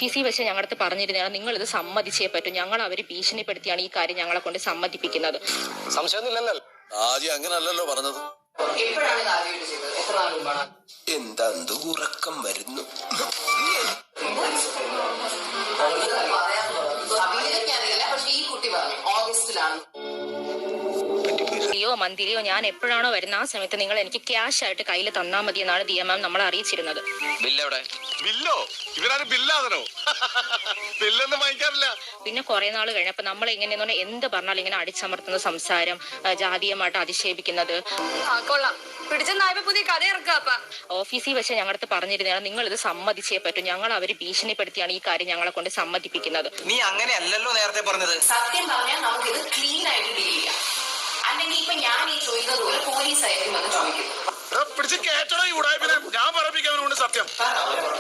ഓഫീസിൽ വെച്ച് ഞങ്ങളടുത്ത് പറഞ്ഞിരുന്നതാണ് നിങ്ങൾ ഇത് സമ്മതിച്ചേ പറ്റൂ. ഞങ്ങൾ അവര് ഭീഷണിപ്പെടുത്തിയാണ് ഈ കാര്യം ഞങ്ങളെ കൊണ്ട് സമ്മതിപ്പിക്കുന്നത്. സംശയമൊന്നുമില്ലല്ലോ. ആദ്യം അങ്ങനല്ലല്ലോ പറഞ്ഞത്. എന്താ ഉറക്കം വരുന്നു. മന്തിരിയോ ഞാൻ എപ്പോഴാണോ വരുന്ന ആ സമയത്ത് നിങ്ങൾ എനിക്ക് ക്യാഷ് ആയിട്ട് കയ്യിൽ തന്നാൽ മതി എന്നാണ് ദിയ മാം നമ്മളെ അറിയിച്ചിരുന്നത്. പിന്നെ കുറെ നാൾ കഴിഞ്ഞപ്പോ നമ്മൾ എങ്ങനെയെന്ന് എന്ത് പറഞ്ഞാലും ഇങ്ങനെ അടിച്ചമർത്തുന്ന സംസാരം, ജാതീയമായിട്ട് അധിക്ഷേപിക്കുന്നത്. ഓഫീസിൽ വെച്ച് ഞങ്ങളടുത്ത് പറഞ്ഞിരുന്നതാണ് നിങ്ങൾ ഇത് സമ്മതിച്ചേ പറ്റൂ. ഞങ്ങൾ അവര് ഭീഷണിപ്പെടുത്തിയാണ് ഈ കാര്യം ഞങ്ങളെ കൊണ്ട് സമ്മതിപ്പിക്കുന്നത്. നീ അങ്ങനെയല്ലല്ലോ നേരത്തെ പറഞ്ഞത്. സത്യം പറഞ്ഞാൽ നമുക്ക് ഇത് ക്ലീൻ ആയിട്ട് ഡീൽ ചെയ്യാം. അല്ലെങ്കിൽ ഇപ്പൊ ഞാൻ ഈ ചോദിക്കുന്നത് പോലെ പോലീസ് ആയിരിക്കും അത് ചോദിക്കുന്നത്.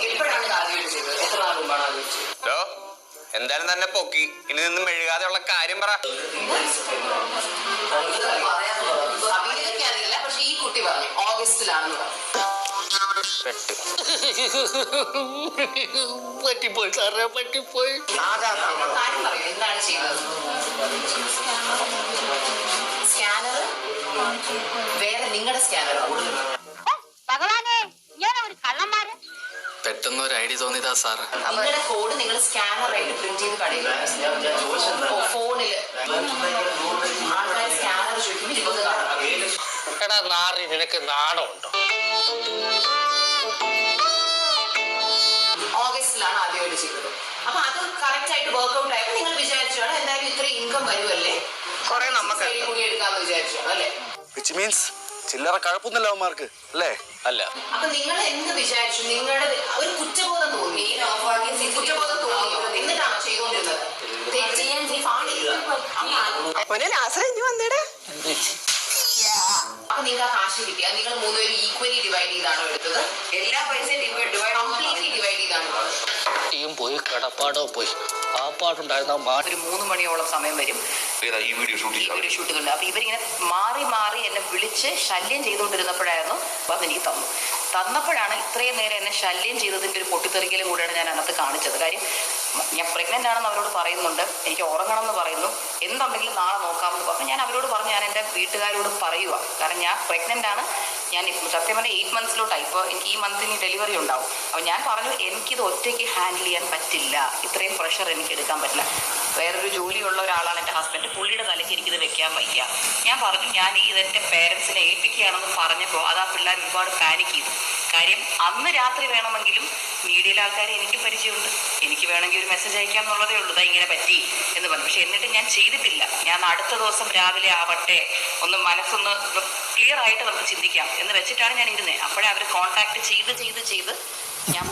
എപ്പോഴാണ് ആദ്യമായിട്ട് ചെയ്തത്? എത്ര നാൾ മുമ്പാണ് ആദ്യം? എന്തായാലും തന്നെ പൊക്കി. ഇനി നിന്നും മെഴുകാതെയുള്ള കാര്യം പറ. അഭിനയൊക്കെ അറിയില്ല, പക്ഷെ ഈ കുട്ടി പറഞ്ഞു ഓഗസ്റ്റിലാണെന്ന് പറഞ്ഞു. പറ്റിപ്പോയി സാറേ, പറ്റിപ്പോയി. കാര്യം പറയൂ, എന്താണ് ചെയ്യുന്നത്? സ്കാനർ വേറെ നിങ്ങളുടെ സ്കാനറോ? പെട്ടെന്ന് ഒരു ഐഡിയ തോന്നിയതാ സാർ. നിങ്ങളുടെ കോഡ് നിങ്ങൾ സ്കാനർ ആയിട്ട് പ്രിന്റ് ചെയ്ത് കളയുക. ഫോണില് ആൾക്കാർ സ്കാനർ ചോദിക്കുമ്പോൾ ഇരുപത് കാണാം. എടാ നാറി, നിനക്ക് നാണമുണ്ടോ? ഓഗസ്റ്റിലാണ് ആദ്യമായിട്ട് ചെയ്തത്. അപ്പൊ അത് കറക്റ്റ് ആയിട്ട് വർക്ക്ഔട്ട് ആയപ്പോൾ നിങ്ങൾ വിചാരിച്ചാണ് എന്തായാലും ഇത്രയും ഇൻകം വരുമല്ലേ, കുറെ നമുക്ക് കൂടി എടുക്കാന്ന് വിചാരിച്ചാണ് അല്ലേ? വിച്ച് മീൻസ് ചില്ലറ കഴപ്പൊന്നുമില്ല അവന്മാർക്ക് അല്ലേ? അല്ല. അപ്പൊ നിങ്ങൾ എന്ത് വിചാരിച്ചു? നിങ്ങളുടെ ഒരു കുറ്റബോധം തോന്നി, കുറ്റബോധം തോന്നി, എന്നിട്ടാണോ ചെയ്തുകൊണ്ടിരുന്നത്? അപ്പൊ നിങ്ങൾ ആ കാശ് കിട്ടിയ നിങ്ങൾ മൂന്നുപേരും ഈക്വലി ഡിവൈഡ് ചെയ്താണോ എടുത്തത്? എല്ലാ പൈസയും കംപ്ലീറ്റ്ലി ഡിവൈഡ് ചെയ്താണ് പോയി കടപ്പാടോ പോയി ആ പാട്ടുണ്ടായിരുന്ന ഒരു 3 മണിയോളം സമയം വരും ഈ വീഡിയോ ഷൂട്ടിംഗ്. അപ്പൊ ഇവരിങ്ങനെ മാറി മാറി എന്നെ വിളിച്ച് ശല്യം ചെയ്തുകൊണ്ടിരുന്നപ്പോഴായിരുന്നു അത് എനിക്ക് തന്നപ്പോഴാണ് ഇത്രയും നേരം എന്നെ ശല്യം ചെയ്തതിന്റെ ഒരു പൊട്ടിത്തെറിക്കലും കൂടെയാണ് ഞാൻ അന്നത്ത് കാണിച്ചത്. കാര്യം ഞാൻ പ്രഗ്നന്റ് ആണെന്ന് അവരോട് പറയുന്നുണ്ട്, എനിക്ക് ഉറങ്ങണം എന്ന് പറയുന്നു, എന്തുണ്ടെങ്കിലും നാളെ നോക്കാമെന്ന് പറഞ്ഞു. ഞാൻ അവരോട് പറഞ്ഞു ഞാൻ എൻ്റെ വീട്ടുകാരോട് പറയുക, കാരണം ഞാൻ പ്രഗ്നന്റ് ആണ്. ഞാൻ സത്യം പറഞ്ഞാൽ 8 മന്ത്സിലോട്ടായി. ഇപ്പോൾ എനിക്ക് ഈ മന്തിന് ഡെലിവറി ഉണ്ടാവും. അപ്പോൾ ഞാൻ പറഞ്ഞു എനിക്കിത് ഒറ്റയ്ക്ക് ഹാൻഡിൽ ചെയ്യാൻ പറ്റില്ല, ഇത്രയും പ്രഷർ എനിക്ക് എടുക്കാൻ പറ്റില്ല. വേറൊരു ജോലിയുള്ള ഒരാളാണ് എൻ്റെ ഹസ്ബൻഡ്, പുള്ളിയുടെ തലയ്ക്ക് എനിക്കിത് വെക്കാൻ വയ്യ. ഞാൻ പറഞ്ഞു ഞാൻ ഇതെൻ്റെ പേരൻസിനെ ഏൽപ്പിക്കുകയാണെന്ന് പറഞ്ഞപ്പോൾ അത് ആ പിള്ളേർ ഒരുപാട് പാനിക് ചെയ്തു. കാര്യം അന്ന് രാത്രി വേണമെങ്കിലും മീഡിയയിലെ ആൾക്കാരെ എനിക്ക് പരിചയമുണ്ട്, എനിക്ക് വേണമെങ്കിൽ ഒരു മെസ്സേജ് അയക്കാം എന്നുള്ളതേ ഉള്ളൂ, ഇതാ ഇങ്ങനെ പറ്റി എന്ന് പറഞ്ഞു. പക്ഷെ എന്നിട്ട് ഞാൻ ചെയ്തിട്ടില്ല. ഞാൻ അടുത്ത ദിവസം രാവിലെ ആവട്ടെ ഒന്ന് മനസ്സൊന്ന് ക്ലിയർ ആയിട്ട് നമുക്ക് ചിന്തിക്കാം എന്ന് വെച്ചിട്ടാണ് ഞാൻ ഇരുന്നത്. അപ്പോഴേ അവർ കോൺടാക്ട് ചെയ്ത് ഞാൻ